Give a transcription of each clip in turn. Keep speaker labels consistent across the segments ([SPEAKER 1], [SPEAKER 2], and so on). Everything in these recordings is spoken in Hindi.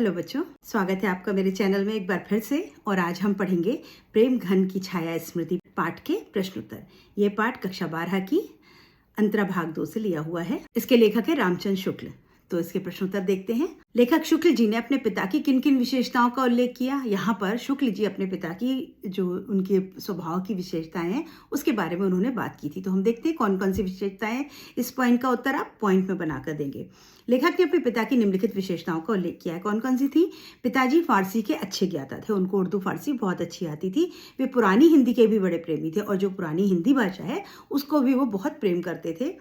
[SPEAKER 1] हेलो बच्चों, स्वागत है आपका मेरे चैनल में एक बार फिर से। और आज हम पढ़ेंगे प्रेम घन की छाया स्मृति पाठ के प्रश्नोत्तर। ये पाठ कक्षा 12 की अंतरा भाग 2 से लिया हुआ है। इसके लेखक है रामचंद्र शुक्ल। तो इसके प्रश्नोत्तर देखते हैं। लेखक शुक्ल जी ने अपने पिता की किन किन विशेषताओं का उल्लेख किया। यहाँ पर शुक्ल जी अपने पिता की जो उनके स्वभाव की विशेषताएं हैं उसके बारे में उन्होंने बात की थी। तो हम देखते हैं कौन कौन सी विशेषताएं हैं। इस पॉइंट का उत्तर आप पॉइंट में बनाकर देंगे। लेखक ने अपने पिता की निम्नलिखित विशेषताओं का उल्लेख किया है। कौन कौन सी थी? पिताजी फारसी के अच्छे ज्ञाता थे, उनको उर्दू फारसी बहुत अच्छी आती थी। वे पुरानी हिंदी के भी बड़े प्रेमी थे और जो पुरानी हिंदी भाषा है उसको भी वो बहुत प्रेम करते थे।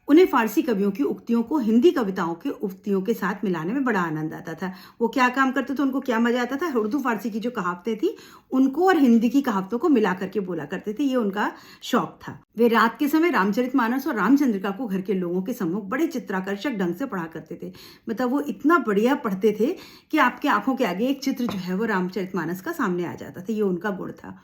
[SPEAKER 1] उन्हें फारसी कवियों की उक्तियों को हिंदी कविताओं के उक्तियों के साथ मिलाने में बड़ा आनंद आता था। वो क्या काम करते थे, उनको क्या मजा आता था, उर्दू फारसी की जो कहावतें थी उनको और हिंदी की कहावतों को मिला करके बोला करते थे। ये उनका शौक था। वे रात के समय रामचरितमानस और रामचंद्रिका को घर के लोगों के सम्मुख बड़े चित्राकर्षक ढंग से पढ़ा करते थे। मतलब वो इतना बढ़िया पढ़ते थे कि आपके आंखों के आगे एक चित्र जो है वो रामचरितमानस का सामने आ जाता था। ये उनका गुण था।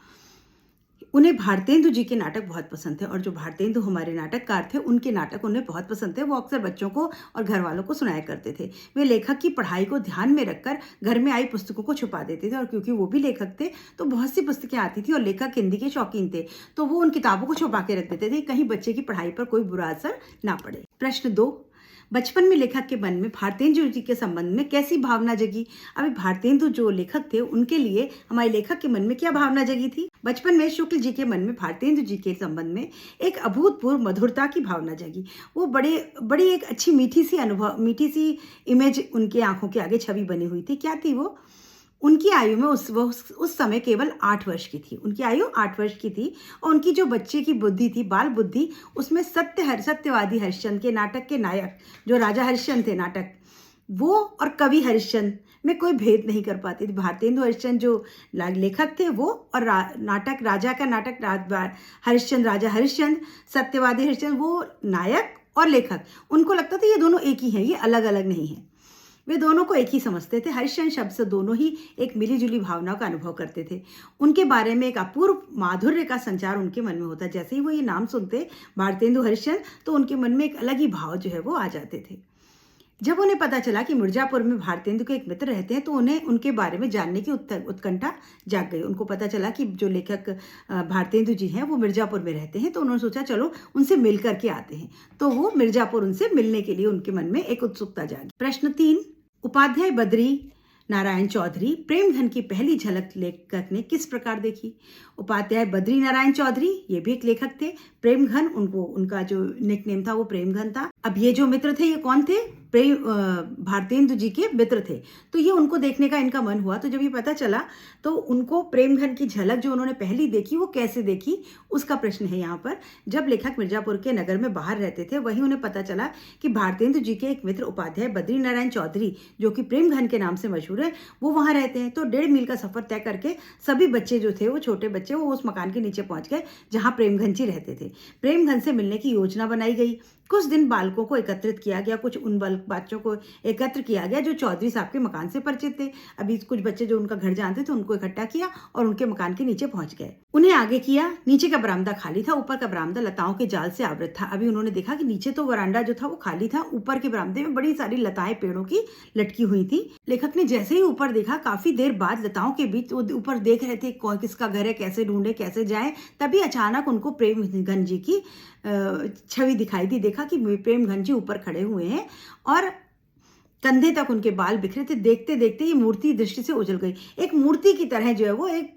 [SPEAKER 1] उन्हें भारतेंदु जी के नाटक बहुत पसंद थे और जो भारतेंदु हमारे नाटककार थे उनके नाटक उन्हें बहुत पसंद थे। वो अक्सर बच्चों को और घर वालों को सुनाया करते थे। वे लेखक की पढ़ाई को ध्यान में रखकर घर में आई पुस्तकों को छुपा देते थे और क्योंकि वो भी लेखक थे तो बहुत सी पुस्तकें आती थी और लेखक हिंदी के शौकीन थे तो वो उन किताबों को छुपा के रख देते थे कहीं बच्चे की पढ़ाई पर कोई बुरा असर ना पड़े। प्रश्न 2, बचपन में लेखक के मन में भारतेंदु जी के संबंध में कैसी भावना जगी। अभी भारतेंदु जो लेखक थे उनके लिए हमारे लेखक के मन में क्या भावना जगी थी? बचपन में शुक्ल जी के मन में भारतेंदु जी के संबंध में एक अभूतपूर्व मधुरता की भावना जगी। वो बड़ी एक अच्छी मीठी सी इमेज उनके आंखों के आगे छवि बनी हुई थी। क्या थी वो? उनकी आयु में उस समय केवल 8 वर्ष की थी। उनकी आयु 8 वर्ष की थी और उनकी जो बच्चे की बुद्धि थी, बाल बुद्धि, उसमें सत्यवादी हरिश्चंद्र के नाटक के नायक जो राजा हरिश्चंद्र थे नाटक, वो और कवि हरिश्चंद्र में कोई भेद नहीं कर पाते थे। भारतेंदु हरिश्चंद्र जो लेखक थे वो और हरिश्चंद्र राजा हरिश्चंद्र, सत्यवादी हरिश्चंद्र वो नायक और लेखक, उनको लगता था ये दोनों एक ही हैं, ये अलग अलग नहीं है। वे दोनों को एक ही समझते थे। हरिश्चंद्र शब्द से दोनों ही एक मिलीजुली भावना का अनुभव करते थे। उनके बारे में एक अपूर्व माधुर्य का संचार उनके मन में होता। जैसे ही वो ये नाम सुनते भारतेंदु हरिश्चंद्र तो उनके मन में एक अलग ही भाव जो है वो आ जाते थे। जब उन्हें पता चला कि मिर्जापुर में भारतेंदु के एक मित्र रहते हैं तो उन्हें उनके बारे में जानने की उत्कंठा जाग गई। उनको पता चला कि जो लेखक भारतेंदु जी हैं वो मिर्जापुर में रहते हैं तो उन्होंने सोचा चलो उनसे मिल करके आते हैं। तो वो मिर्जापुर उनसे मिलने के लिए उनके मन में एक उत्सुकता जागी। प्रश्न 3, उपाध्याय बद्री नारायण चौधरी प्रेम घन की पहली झलक लेखक ने किस प्रकार देखी। उपाध्याय बद्री नारायण चौधरी ये भी एक लेखक थे। प्रेम घन उनका जो निकनेम था वो प्रेम घन था। अब ये जो मित्र थे ये कौन थे? भारतेंदु जी के मित्र थे। तो ये उनको देखने का इनका मन हुआ। तो जब ये पता चला तो उनको प्रेम घन की झलक जो उन्होंने पहली देखी वो कैसे देखी उसका प्रश्न है यहाँ पर। जब लेखक मिर्जापुर के नगर में बाहर रहते थे वहीं उन्हें पता चला कि भारतेंदु जी के एक मित्र उपाध्याय बद्री नारायण चौधरी जो कि प्रेम घन के नाम से मशहूर है वो वहां रहते हैं। तो 1.5 मील का सफर तय करके सभी बच्चे जो थे वो छोटे बच्चे वो उस मकान के नीचे पहुंच गए जहां प्रेमघन जी रहते थे। प्रेमघन से मिलने की योजना बनाई गई। कुछ दिन बालकों को एकत्रित किया गया, कुछ उन बच्चों को एकत्र किया गया जो चौधरी साहब के मकान से परिचित थे। अभी कुछ बच्चे जो उनका घर जानते थे उनको इकट्ठा किया और उनके मकान के नीचे पहुंच गए। उन्हें आगे किया। नीचे का बरामदा खाली था, ऊपर का बरामदा लताओं के जाल से आवृत था। अभी उन्होंने देखा कि नीचे तो वरांडा जो था वो खाली था, ऊपर के बरामदे में बड़ी सारी लताएं पेड़ों की लटकी हुई थी। लेखक ने जैसे ही ऊपर देखा काफी देर बाद लताओं के बीच ऊपर देख रहे थे कौन किसका घर है, कैसे ढूंढे कैसे जाए। तभी अचानक उनको प्रेमघन जी की छवि दिखाई दी। देखा कि प्रेमघन जी ऊपर खड़े हुए हैं और कंधे तक उनके बाल बिखरे थे। देखते देखते ये मूर्ति दृष्टि से उजल गई। एक मूर्ति की तरह जो है वो एक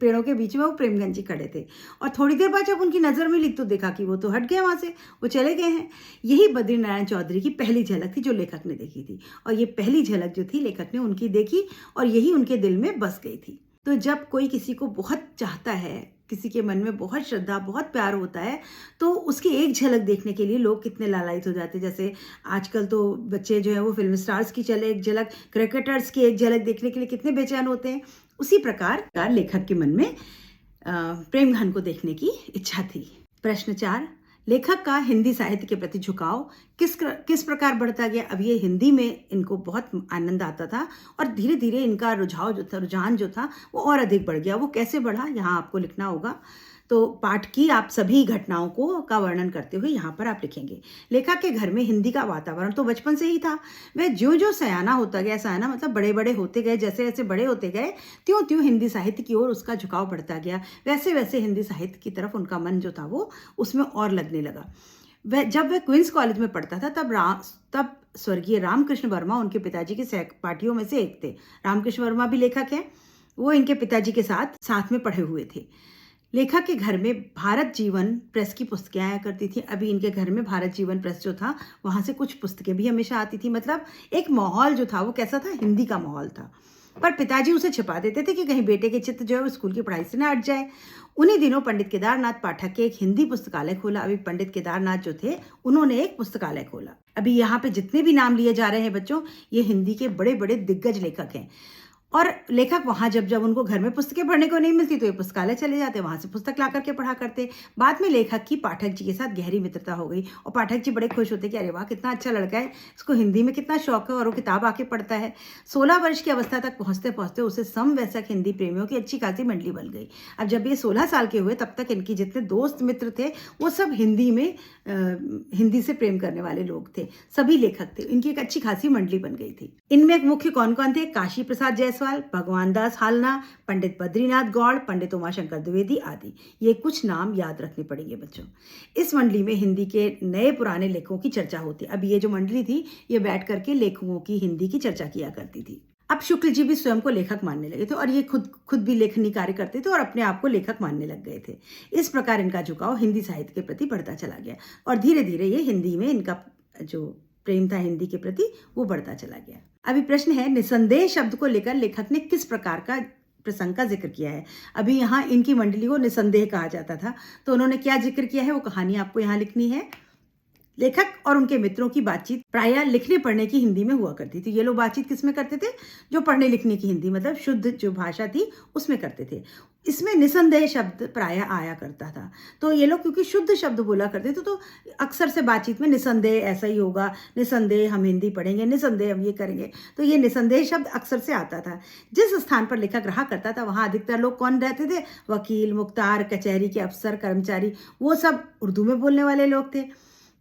[SPEAKER 1] पेड़ों के बीच में वो प्रेमघन जी खड़े थे और थोड़ी देर बाद जब उनकी नजर मिली तो देखा कि वो तो हट गए, वहां से वो चले गए हैं। यही बद्री नारायण चौधरी की पहली झलक थी जो लेखक ने देखी थी और ये पहली झलक जो थी लेखक ने उनकी देखी और यही उनके दिल में बस गई थी। तो जब कोई किसी को बहुत चाहता है, किसी के मन में बहुत श्रद्धा बहुत प्यार होता है तो उसकी एक झलक देखने के लिए लोग कितने लालायित हो जाते हैं। जैसे आजकल तो बच्चे जो है वो फिल्म स्टार्स की चले एक झलक, क्रिकेटर्स की एक झलक देखने के लिए कितने बेचैन होते हैं। उसी प्रकार लेखक के मन में प्रेमघन को देखने की इच्छा थी। प्रश्न 4, लेखक का हिंदी साहित्य के प्रति झुकाव किस प्रकार बढ़ता गया। अब ये हिंदी में इनको बहुत आनंद आता था और धीरे धीरे इनका रुझान जो था वो और अधिक बढ़ गया। वो कैसे बढ़ा यहाँ आपको लिखना होगा। तो पाठ की आप सभी घटनाओं का वर्णन करते हुए यहाँ पर आप लिखेंगे। लेखक के घर में हिंदी का वातावरण तो बचपन से ही था। वह ज्यों ज्यों सयाना होता गया, सयाना मतलब बड़े बड़े होते गए, जैसे जैसे बड़े होते गए त्यों त्यों हिंदी साहित्य की ओर उसका झुकाव बढ़ता गया। वैसे वैसे हिंदी साहित्य की तरफ उनका मन जो था वो उसमें और लगने लगा। जब वह क्वींस कॉलेज में पढ़ता था तब स्वर्गीय रामकृष्ण वर्मा उनके पिताजी के सहपाठियों में से एक थे। रामकृष्ण वर्मा भी लेखक हैं। वो इनके पिताजी के साथ में पढ़े हुए थे। लेखक के घर में भारत जीवन प्रेस की पुस्तकें आया करती थी। अभी इनके घर में भारत जीवन प्रेस जो था वहाँ से कुछ पुस्तकें भी हमेशा आती थी। मतलब एक माहौल जो था वो कैसा था, हिंदी का माहौल था। पर पिताजी उसे छिपा देते थे कि कहीं बेटे के चित्त जो है वो स्कूल की पढ़ाई से ना हट जाए। उन्हीं दिनों पंडित केदारनाथ पाठक के एक हिंदी पुस्तकालय खोला। अभी पंडित केदारनाथ जो थे उन्होंने एक पुस्तकालय खोला। अभी यहाँ पे जितने भी नाम लिए जा रहे हैं बच्चों, ये हिंदी के बड़े बड़े दिग्गज लेखक हैं। और लेखक वहाँ जब उनको घर में पुस्तकें पढ़ने को नहीं मिलती तो ये पुस्तकालय चले जाते, वहाँ से पुस्तक ला करके पढ़ा करते। बाद में लेखक की पाठक जी के साथ गहरी मित्रता हो गई और पाठक जी बड़े खुश होते कि अरे वाह कितना अच्छा लड़का है, इसको हिंदी में कितना शौक है और वो किताब आके पढ़ता है। 16 वर्ष की अवस्था तक पहुँचते पहुँचते उसे समवयस्क हिंदी प्रेमियों की अच्छी खासी मंडली बन गई। अब जब ये 16 साल के हुए तब तक इनकी जितने दोस्त मित्र थे वो सब हिंदी से प्रेम करने वाले लोग थे, सभी लेखक थे। इनकी एक अच्छी खासी मंडली बन गई थी। इनमें एक मुख्य कौन कौन थे? काशी प्रसाद जायसवाल, भगवान दास हालना, पंडित बद्रीनाथ गौड़, पंडित उमाशंकर द्विवेदी आदि। ये कुछ नाम याद रखने पड़ेंगे बच्चों। इस मंडली में हिंदी के नए पुराने लेखकों की चर्चा होती। अब ये जो मंडली थी ये बैठ करके लेखकों की हिंदी की चर्चा किया करती थी। अब शुक्ल जी भी स्वयं को लेखक मानने लगे थे और ये खुद भी लेखनी कार्य करते थे और अपने आप को लेखक मानने लग गए थे। इस प्रकार इनका झुकाव हिंदी साहित्य के प्रति बढ़ता चला गया और धीरे धीरे ये हिंदी में इनका जो प्रेम था हिंदी के प्रति वो बढ़ता चला गया। अभी प्रश्न है, निसंदेह शब्द को लेकर लेखक ने किस प्रकार का प्रसंग का जिक्र किया है? अभी यहाँ इनकी मंडली को निसंदेह कहा जाता था, तो उन्होंने क्या जिक्र किया है वो कहानी आपको यहाँ लिखनी है। लेखक और उनके मित्रों की बातचीत प्रायः लिखने पढ़ने की हिंदी में हुआ करती थी। ये लोग बातचीत किस में करते थे? जो पढ़ने लिखने की हिंदी मतलब शुद्ध जो भाषा थी उसमें करते थे। इसमें निसंदेह शब्द प्रायः आया करता था। तो ये लोग क्योंकि शुद्ध शब्द बोला करते थे तो अक्सर से बातचीत में निसंदेह ऐसा ही होगा, निसंदेह हम हिंदी पढ़ेंगे, निसंदेह हम ये करेंगे। तो ये निसंदेह शब्द अक्सर से आता था। जिस स्थान पर लेखक रहा करता था वहाँ अधिकतर लोग कौन रहते थे? वकील, मुख्तार, कचहरी के अफसर, कर्मचारी, वो सब उर्दू में बोलने वाले लोग थे।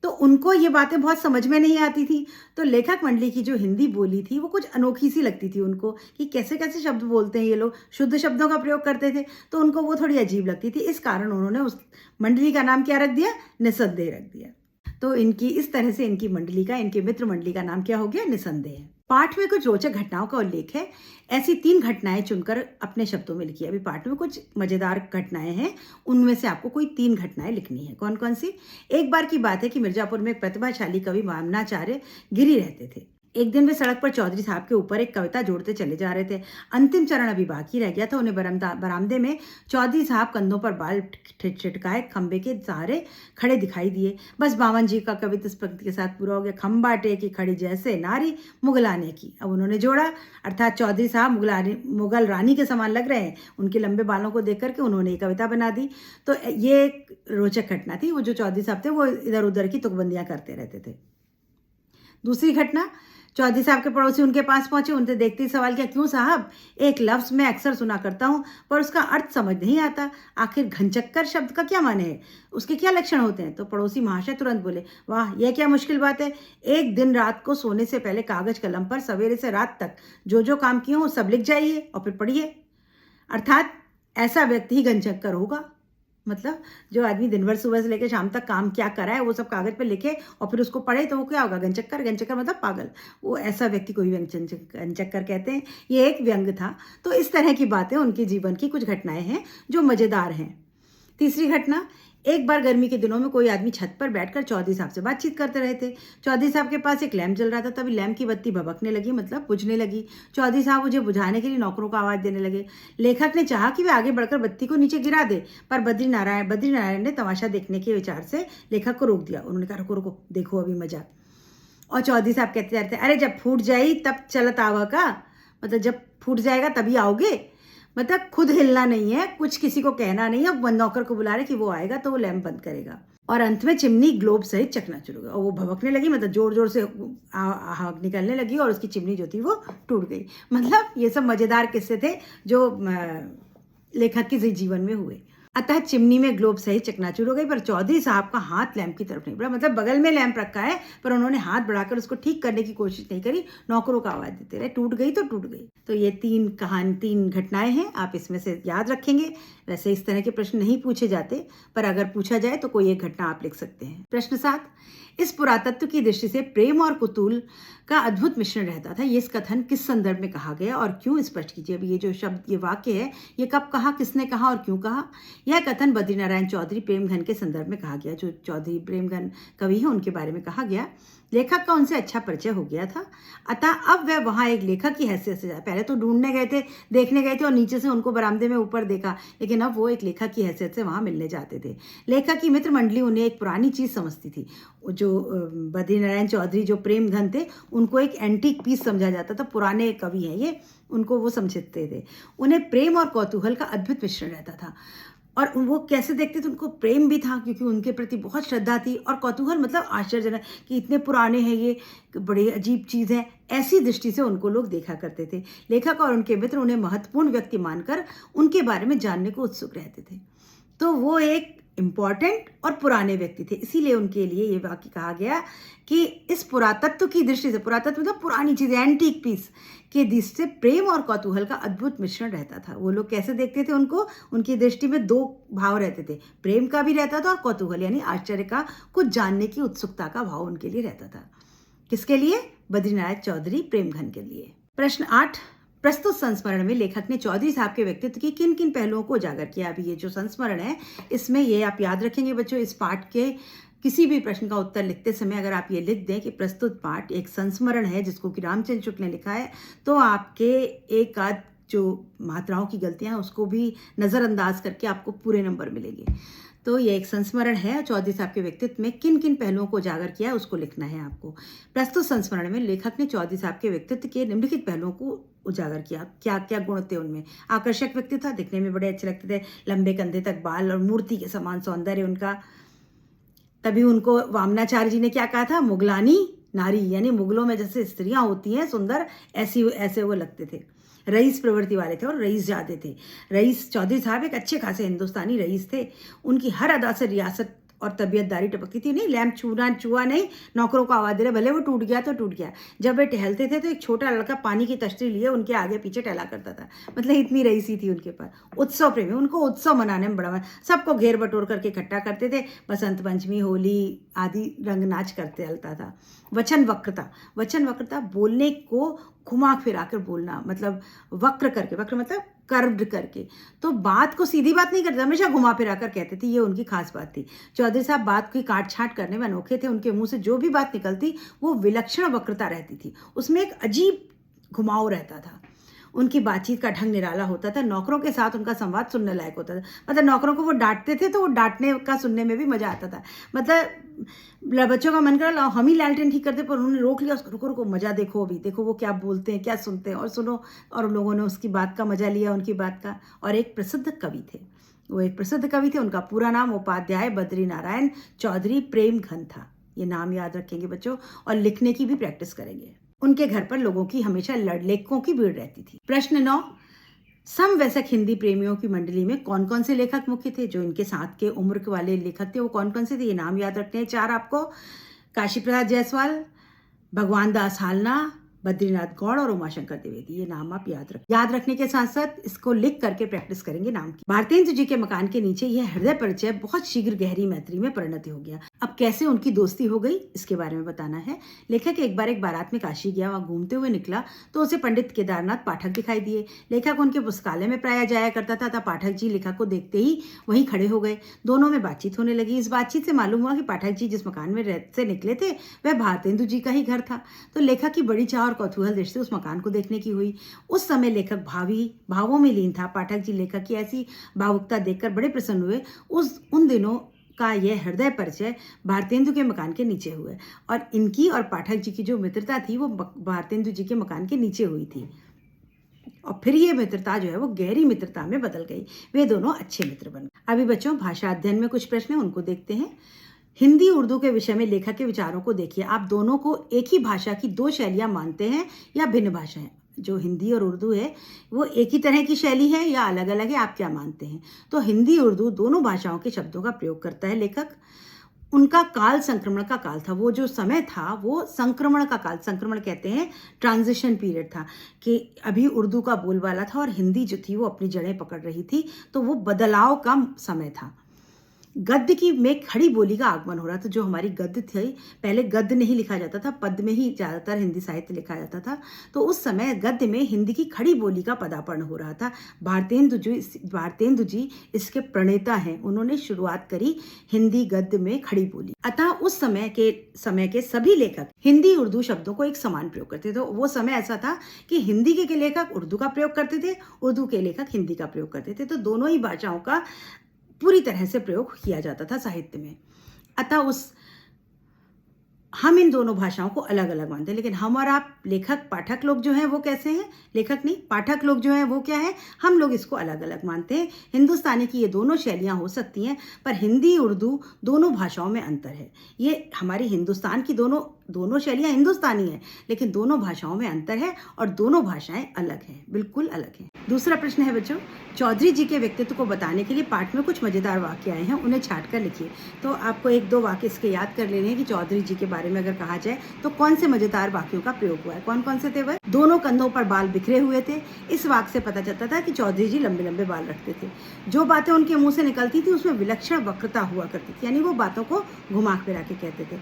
[SPEAKER 1] तो उनको ये बातें बहुत समझ में नहीं आती थी। तो लेखक मंडली की जो हिंदी बोली थी वो कुछ अनोखी सी लगती थी उनको कि कैसे कैसे शब्द बोलते हैं ये लोग, शुद्ध शब्दों का प्रयोग करते थे, तो उनको वो थोड़ी अजीब लगती थी। इस कारण उन्होंने उस मंडली का नाम क्या रख दिया? निसंदेह रख दिया। तो इनकी इस तरह से इनकी मित्र मंडली का नाम क्या हो गया? निसंदेह। पाठ में कुछ रोचक घटनाओं का उल्लेख है। ऐसी 3 घटनाएं चुनकर अपने शब्दों में लिखिए। अभी पाठ में कुछ मजेदार घटनाएं हैं, उनमें से आपको कोई 3 घटनाएं लिखनी है। कौन कौन सी? एक बार की बात है कि मिर्जापुर में एक प्रतिभाशाली कवि वामनाचार्य गिरी रहते थे। एक दिन वे सड़क पर चौधरी साहब के ऊपर एक कविता जोड़ते चले जा रहे थे। अंतिम चरण अभी बाकी रह गया था। उन्हें बरामदे में चौधरी साहब कंधों पर बाल छिटकाए खंबे के सहारे खड़े दिखाई दिए। बस बावन जी का कविता इस पंक्ति के साथ पूरा हो गया। खंबा टेकी खड़ी जैसे नारी मुगलाने की। अब उन्होंने जोड़ा, अर्थात चौधरी साहब मुगल रानी के समान लग रहे हैं। उनके लंबे बालों को देख करके उन्होंने ये कविता बना दी। तो ये एक रोचक घटना थी। वो जो चौधरी साहब थे वो इधर उधर की तुकबंदियां करते रहते थे। दूसरी घटना, चौधरी साहब के पड़ोसी उनके पास पहुंचे। उनसे देखते ही सवाल किया, क्यों साहब, एक लफ्ज़ मैं अक्सर सुना करता हूं पर उसका अर्थ समझ नहीं आता। आखिर घनचक्कर शब्द का क्या माने है? उसके क्या लक्षण होते हैं? तो पड़ोसी महाशय तुरंत बोले, वाह, यह क्या मुश्किल बात है। एक दिन रात को सोने से पहले कागज कलम पर सवेरे से रात तक जो जो काम किए हो सब लिख जाइए और फिर पढ़िए। अर्थात ऐसा व्यक्ति ही घनचक्कर होगा। मतलब जो आदमी दिन भर सुबह से लेकर शाम तक काम क्या करा है वो सब कागज पे लिखे और फिर उसको पढ़े तो वो क्या होगा? घनचक्कर मतलब पागल। वो ऐसा व्यक्ति को भी घनचक्कर कहते हैं। ये एक व्यंग था। तो इस तरह की बातें उनके जीवन की कुछ घटनाएं हैं जो मज़ेदार हैं। तीसरी घटना, एक बार गर्मी के दिनों में कोई आदमी छत पर बैठकर चौधरी साहब से बातचीत करते रहे थे। चौधरी साहब के पास एक लैंप जल रहा था। तभी लैंप की बत्ती भभकने लगी, मतलब बुझने लगी। चौधरी साहब मुझे बुझाने के लिए नौकरों को आवाज़ देने लगे। लेखक ने चाहा कि वे आगे बढ़कर बत्ती को नीचे गिरा दे, पर बद्रीनारायण ने तमाशा देखने के विचार से लेखक को रोक दिया। उन्होंने कहा, रुको रुको, देखो अभी मजा। और चौधरी साहब कहते जाते, अरे जब फूट जाई तब चलत आवा का, मतलब जब फूट जाएगा तभी आओगे। मतलब खुद हिलना नहीं है, कुछ किसी को कहना नहीं है, नौकर को बुला रहे कि वो आएगा तो वो लैंप बंद करेगा। और अंत में चिमनी ग्लोब सहित चकनाचूर हो गई और वो भभकने लगी, मतलब जोर जोर से आग निकलने लगी और उसकी चिमनी जो थी वो टूट गई। मतलब ये सब मज़ेदार किस्से थे जो लेखक के जीवन में हुए। अतः चिमनी में ग्लोब सहित चकनाचूर हो गई, पर चौधरी साहब का हाथ लैंप की तरफ नहीं बढ़ा। मतलब बगल में लैंप रखा है पर उन्होंने हाथ बढ़ाकर उसको ठीक करने की कोशिश नहीं करी। नौकरों का आवाज देते रहे, टूट गई तो टूट गई। तो ये 3 घटनाएं हैं, आप इसमें से याद रखेंगे। वैसे इस तरह के प्रश्न नहीं पूछे जाते, पर अगर पूछा जाए तो कोई एक घटना आप लिख सकते हैं। प्रश्न 7, इस पुरातत्व की दृष्टि से प्रेम और कुतूहल का अद्भुत मिश्रण रहता था। ये इस कथन किस संदर्भ में कहा गया और क्यों, स्पष्ट कीजिए। अब ये जो शब्द, ये वाक्य है, ये कब कहा, किसने कहा और क्यों कहा? यह कथन बद्रीनारायण चौधरी प्रेमघन के संदर्भ में कहा गया। जो चौधरी प्रेमघन कवि है उनके बारे में कहा गया। लेखक का उनसे अच्छा परिचय हो गया था, अतः अब वह वहाँ एक लेखक की हैसियत से जाए। पहले तो ढूंढने गए थे, देखने गए थे और नीचे से उनको बरामदे में ऊपर देखा, लेकिन अब वो एक लेखक की हैसियत से वहाँ मिलने जाते थे। लेखक की मित्र मंडली उन्हें एक पुरानी चीज़ समझती थी। जो बद्रीनारायण चौधरी जो प्रेमघन थे, उनको एक एंटीक पीस समझा जाता था। पुराने कवि हैं ये, उनको वो समझते थे। उन्हें प्रेम और कौतूहल का अद्भुत मिश्रण रहता था। और वो कैसे देखते थे, उनको प्रेम भी था क्योंकि उनके प्रति बहुत श्रद्धा थी, और कौतूहल मतलब आश्चर्यजनक कि इतने पुराने हैं, ये बड़ी अजीब चीज़ है, ऐसी दृष्टि से उनको लोग देखा करते थे। लेखक और उनके मित्र उन्हें महत्वपूर्ण व्यक्ति मानकर उनके बारे में जानने को उत्सुक रहते थे। तो वो एक इम्पॉर्टेंट और पुराने व्यक्ति थे, इसीलिए उनके लिए ये वाक्य कहा गया कि इस पुरातत्व की दृष्टि से, पुरातत्व मतलब पुरानी चीज़, एंटीक पीस के दृष्टि से प्रेम और कौतूहल का अद्भुत मिश्रण रहता था। वो लोग कैसे देखते थे उनको, उनकी दृष्टि में 2 भाव रहते थे, प्रेम का भी रहता था और कौतूहल यानी आश्चर्य का, कुछ जानने की उत्सुकता का भाव उनके लिए रहता था। किसके लिए? बद्रीनारायण चौधरी प्रेमघन के लिए। प्रश्न 8, प्रस्तुत संस्मरण में लेखक ने चौधरी साहब के व्यक्तित्व की किन किन पहलुओं को उजागर किया? अभी ये जो संस्मरण है, इसमें ये आप याद रखेंगे बच्चों, इस पाठ के किसी भी प्रश्न का उत्तर लिखते समय अगर आप ये लिख दें कि प्रस्तुत पाठ एक संस्मरण है जिसको कि रामचंद्र शुक्ल ने लिखा है, तो आपके एक आध जो मात्राओं की गलतियां हैं उसको भी नज़रअंदाज करके आपको पूरे नंबर मिलेंगे। तो ये एक संस्मरण है। चौधरी साहब के व्यक्तित्व में किन किन पहलुओं को उजागर किया है उसको लिखना है आपको। प्रस्तुत संस्मरण में लेखक ने चौधरी साहब के व्यक्तित्व के निम्नलिखित पहलुओं को उजागर किया। क्या क्या गुण थे उनमें? आकर्षक व्यक्ति था, दिखने में बड़े अच्छे लगते थे, लंबे कंधे तक बाल और मूर्ति के समान सौंदर्य उनका। तभी उनको वामनाचार्य जी ने क्या कहा था? मुगलानी नारी, यानी मुगलों में जैसे स्त्रियां होती हैं सुंदर, ऐसे वो लगते थे। रईस प्रवृत्ति वाले थे और रईस जाते थे। रईस चौधरी साहब एक अच्छे खासे हिंदुस्तानी रईस थे। उनकी हर अदा से रियासत और तबीयतदारी टपकती थी। नहीं लैंप छुआ नहीं, नौकरों को आवाज दे रहे, भले वो टूट गया तो टूट गया। जब वे टहलते थे तो एक छोटा लड़का पानी की तश्तरी लिए उनके आगे पीछे टहला करता था। मतलब इतनी रईसी थी उनके पास। उत्सव प्रेमी, उनको उत्सव मनाने में बड़ा सबको घेर बटोर करके इकट्ठा करते थे। बसंत पंचमी, होली आदि रंग नाच करते चलता था। वचन वक्रता बोलने को घुमा फिरा कर बोलना, मतलब वक्र मतलब कर्व्ड करके, तो बात को सीधी बात नहीं करते, हमेशा घुमा फिरा कर कहते थे। ये उनकी खास बात थी। चौधरी साहब बात की काट छाट करने में अनोखे थे। उनके मुंह से जो भी बात निकलती वो विलक्षण वक्रता रहती थी, उसमें एक अजीब घुमाव रहता था। उनकी बातचीत का ढंग निराला होता था। नौकरों के साथ उनका संवाद सुनने लायक होता था। मतलब नौकरों को वो डांटते थे तो वो डांटने का सुनने में भी मजा आता था। मतलब बच्चों का मन करा हम ही लालटेन ठीक करते, पर उन्होंने रोक लिया उसको, रुको मजा देखो, अभी देखो वो क्या बोलते हैं, क्या सुनते हैं और सुनो। और उन लोगों ने उसकी बात का मजा लिया, उनकी बात का। और एक प्रसिद्ध कवि थे, उनका पूरा नाम उपाध्याय बद्रीनारायण चौधरी प्रेमघन था। ये नाम याद रखेंगे बच्चों और लिखने की भी प्रैक्टिस करेंगे। उनके घर पर लोगों की हमेशा लेखकों की भीड़ रहती थी। प्रश्न 9, समवयस्क हिंदी प्रेमियों की मंडली में कौन कौन से लेखक मुख्य थे? जो इनके साथ के उम्र के वाले लेखक थे वो कौन कौन से थे? ये नाम याद रखने हैं 4 आपको। काशी प्रसाद जायसवाल, भगवान दास हालना, बद्रीनाथ गौड़ और उमाशंकर द्विवेदी। ये नाम आप याद रखने के साथ साथ इसको लिख करके प्रैक्टिस करेंगे नाम की। भारतेंदु जी के मकान के नीचे यह हृदय परिचय बहुत शीघ्र गहरी मैत्री में परिणति हो गया। अब कैसे उनकी दोस्ती हो गई इसके बारे में बताना है। लेखक एक बारात में काशी गया, वहां घूमते हुए निकला तो उसे पंडित केदारनाथ पाठक दिखाई दिए। लेखक उनके पुस्तकालय में प्रायः जाया करता था। पाठक जी लेखक को देखते ही वहीं खड़े हो गए। दोनों में बातचीत होने लगी। इस बातचीत से मालूम हुआ कि पाठक जी जिस मकान में से निकले थे वह भारतेंदु जी का ही घर था। तो लेखक की बड़ी चाह और कौतूहल दृष्टि उस मकान को देखने की हुई। उस समय लेखक भावों में लीन था। पाठक जी लेखक की ऐसी भावुकता देखकर बड़े प्रसन्न हुए। उन दिनों का यह हृदय परिचय भारतेंदु के मकान के नीचे हुए और इनकी और पाठक जी की जो मित्रता थी वो भारतेंदु जी के मकान के नीचे हुई थी। और फिर ये मित्रता जो है वो गहरी मित्रता में बदल गई। वे दोनों अच्छे मित्र बन गए। अभी बच्चों भाषा अध्ययन में कुछ प्रश्न हैं, उनको देखते हैं। हिंदी उर्दू के विषय में लेखक के विचारों को देखिए। आप दोनों को एक ही भाषा की 2 शैलियां मानते हैं या भिन्न भाषा है? जो हिंदी और उर्दू है वो एक ही तरह की शैली है या अलग अलग है, आप क्या मानते हैं? तो हिंदी उर्दू दोनों भाषाओं के शब्दों का प्रयोग करता है लेखक। उनका काल संक्रमण का काल था, वो जो समय था वो संक्रमण का काल, संक्रमण कहते हैं ट्रांजिशन पीरियड था, कि अभी उर्दू का बोलबाला था और हिंदी जो थी वो अपनी जड़ें पकड़ रही थी, तो वो बदलाव का समय था। गद्य की में खड़ी बोली का आगमन हो रहा था। जो हमारी गद्य थी, पहले गद्य नहीं लिखा जाता था, पद में ही ज़्यादातर हिंदी साहित्य लिखा जाता था, तो उस समय गद्य में हिंदी की खड़ी बोली का पदार्पण हो रहा था। भारतेंदु जी इसके प्रणेता हैं, उन्होंने शुरुआत करी हिंदी गद्य में खड़ी बोली। अतः उस समय के सभी लेखक हिंदी उर्दू शब्दों को एक समान प्रयोग करते थे। तो वो समय ऐसा था कि हिंदी के लेखक उर्दू का प्रयोग करते थे, उर्दू के लेखक हिंदी का प्रयोग करते थे, तो दोनों ही भाषाओं का पूरी तरह से प्रयोग किया जाता था साहित्य में। अतः हम इन दोनों भाषाओं को अलग अलग मानते हैं, लेकिन हम और आप लेखक पाठक लोग जो हैं वो कैसे हैं? लेखक नहीं, पाठक लोग जो हैं वो क्या है? हम लोग इसको अलग अलग मानते हैं। हिंदुस्तानी की ये दोनों शैलियाँ हो सकती हैं, पर हिंदी उर्दू दोनों भाषाओं में अंतर है। ये हमारी हिंदुस्तान की दोनों शैलियाँ हिंदुस्तानी हैं, लेकिन दोनों भाषाओं में अंतर है और दोनों भाषाएं अलग हैं, बिल्कुल अलग हैं। दूसरा प्रश्न है बच्चों, चौधरी जी के व्यक्तित्व को बताने के लिए पाठ में कुछ मजेदार वाक्य आए हैं, उन्हें छाट कर लिखिए। तो आपको 1-2 वाक्य इसके याद कर लेने हैं कि चौधरी जी के बारे में अगर कहा जाए तो कौन से मजेदार वाक्यों का प्रयोग हुआ है। कौन कौन से थे वह? दोनों कंधों पर बाल बिखरे हुए थे। इस वाक्य से पता चलता था कि चौधरी जी लंबे लंबे बाल रखते थे। जो बातें उनके मुंह से निकलती थी उसमें विलक्षण वक्रता हुआ करती थी, यानी वो बातों को घुमा फिरा के कहते थे।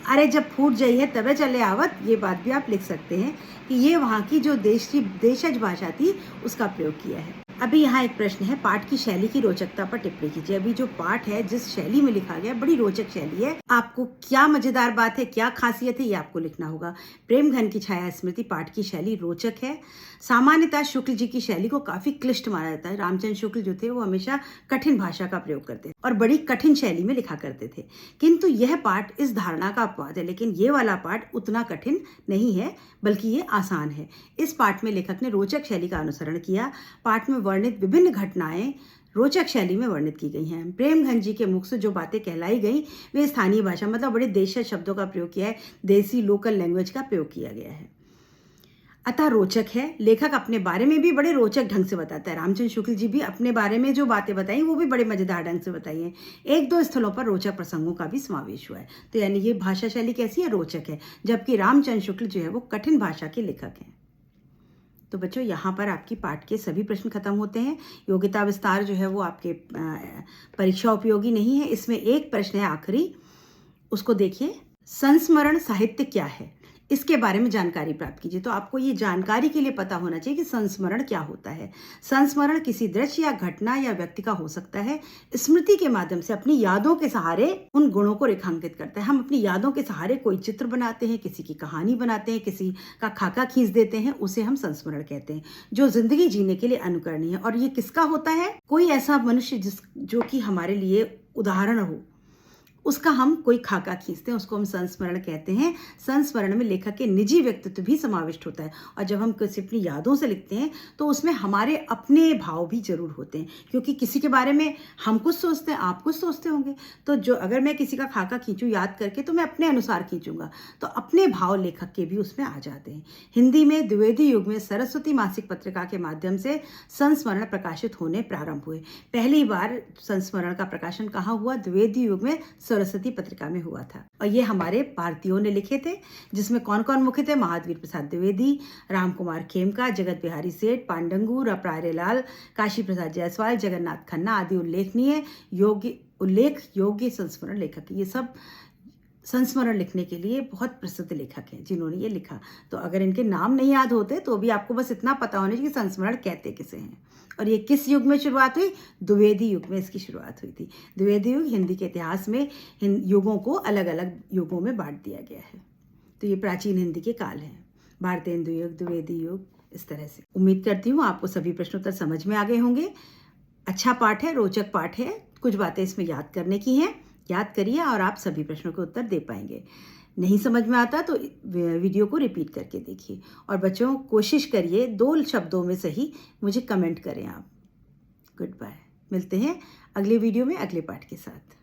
[SPEAKER 1] अरे जब फूट जाइए तबे चले आवत, ये बात भी आप लिख सकते हैं कि ये वहाँ की जो देशज भाषा थी उसका प्रयोग किया है। अभी यहाँ एक प्रश्न है, पाठ की शैली की रोचकता पर टिप्पणी कीजिए। अभी जो पाठ है जिस शैली में लिखा गया बड़ी रोचक शैली है, आपको क्या मजेदार बात है, क्या खासियत है, ये आपको लिखना होगा। प्रेम घन की छाया स्मृति पाठ की शैली रोचक है। सामान्यतः शुक्ल जी की शैली को काफी क्लिष्ट माना जाता है। रामचंद्र शुक्ल जो थे वो हमेशा कठिन भाषा का प्रयोग करते थे और बड़ी कठिन शैली में लिखा करते थे, किंतु यह पाठ इस धारणा का अपवाद है। लेकिन ये वाला पाठ उतना कठिन नहीं है, बल्कि ये आसान है। इस पाठ में लेखक ने रोचक शैली का अनुसरण किया। पाठ में वर्णित विभिन्न घटनाएं रोचक शैली में वर्णित की गई हैं। प्रेमघन जी के मुख से जो बातें कहलाई गई वे स्थानीय भाषा, मतलब बड़े देशज शब्दों का प्रयोग किया है, देसी लोकल लैंग्वेज का प्रयोग किया गया है, अतः रोचक है। लेखक अपने बारे में भी बड़े रोचक ढंग से बताता है। रामचंद्र शुक्ल जी भी अपने बारे में जो बातें बताई वो भी बड़े मजेदार ढंग से बताई हैं। 1-2 स्थलों पर रोचक प्रसंगों का भी समावेश हुआ है। तो यानी ये भाषा शैली कैसी है? रोचक है। जबकि रामचंद्र शुक्ल जो है वो कठिन भाषा के लेखक हैं। तो बच्चों यहाँ पर आपकी पाठ के सभी प्रश्न खत्म होते हैं। योग्यता विस्तार जो है वो आपके परीक्षा उपयोगी नहीं है। इसमें एक प्रश्न है आखिरी, उसको देखिए। संस्मरण साहित्य क्या है, इसके बारे में जानकारी प्राप्त कीजिए। तो आपको ये जानकारी के लिए पता होना चाहिए कि संस्मरण क्या होता है। संस्मरण किसी दृश्य या घटना या व्यक्ति का हो सकता है। स्मृति के माध्यम से अपनी यादों के सहारे उन गुणों को रेखांकित करता है। हम अपनी यादों के सहारे कोई चित्र बनाते हैं, किसी की कहानी बनाते हैं, किसी का खाका खींच देते हैं, उसे हम संस्मरण कहते हैं, जो जिंदगी जीने के लिए अनुकरणीय है। और ये किसका होता है? कोई ऐसा मनुष्य जो कि हमारे लिए उदाहरण हो, उसका हम कोई खाका खींचते हैं, उसको हम संस्मरण कहते हैं। संस्मरण में लेखक के निजी व्यक्तित्व भी समाविष्ट होता है। और जब हम किसी अपनी यादों से लिखते हैं तो उसमें हमारे अपने भाव भी जरूर होते हैं, क्योंकि किसी के बारे में हम कुछ सोचते हैं, आप कुछ सोचते होंगे। तो जो अगर मैं किसी का खाका खींचूं याद करके, तो मैं अपने अनुसार खींचूंगा, तो अपने भाव लेखक के भी उसमें आ जाते हैं। हिंदी में द्विवेदी युग में सरस्वती मासिक पत्रिका के माध्यम से संस्मरण प्रकाशित होने प्रारंभ हुए। पहली बार संस्मरण का प्रकाशन कहाँ हुआ? द्विवेदी युग में सरस्वती पत्रिका में हुआ था। और ये हमारे भारतीयों ने लिखे थे, जिसमें कौन कौन मुख्य थे? महावीर प्रसाद द्विवेदी, राम कुमार खेमका, जगत बिहारी सेठ, पांडुरंग, रामप्यारे लाल, काशी प्रसाद जायसवाल, जगन्नाथ खन्ना आदि उल्लेखनीय योग्य संस्मरण लेखक। ये सब संस्मरण लिखने के लिए बहुत प्रसिद्ध लेखक हैं जिन्होंने ये लिखा। तो अगर इनके नाम नहीं याद होते तो भी आपको बस इतना पता होना चाहिए कि संस्मरण कहते किसे हैं। और ये किस युग में शुरुआत हुई? द्विवेदी युग में इसकी शुरुआत हुई थी। द्विवेदी युग हिंदी के इतिहास में युगों को अलग अलग युगों में बांट दिया गया है। तो ये प्राचीन हिंदी के काल हैं, भारतेंदु युग, द्विवेदी युग, इस तरह से। उम्मीद करती हूँ आपको सभी प्रश्नोत्तर समझ में आ गए होंगे। अच्छा पाठ है, रोचक पाठ है, कुछ बातें इसमें याद करने की हैं। याद करिए और आप सभी प्रश्नों के उत्तर दे पाएंगे। नहीं समझ में आता तो वीडियो को रिपीट करके देखिए। और बच्चों कोशिश करिए 2 शब्दों में सही मुझे कमेंट करें आप। Goodbye. मिलते हैं अगले वीडियो में अगले पाठ के साथ।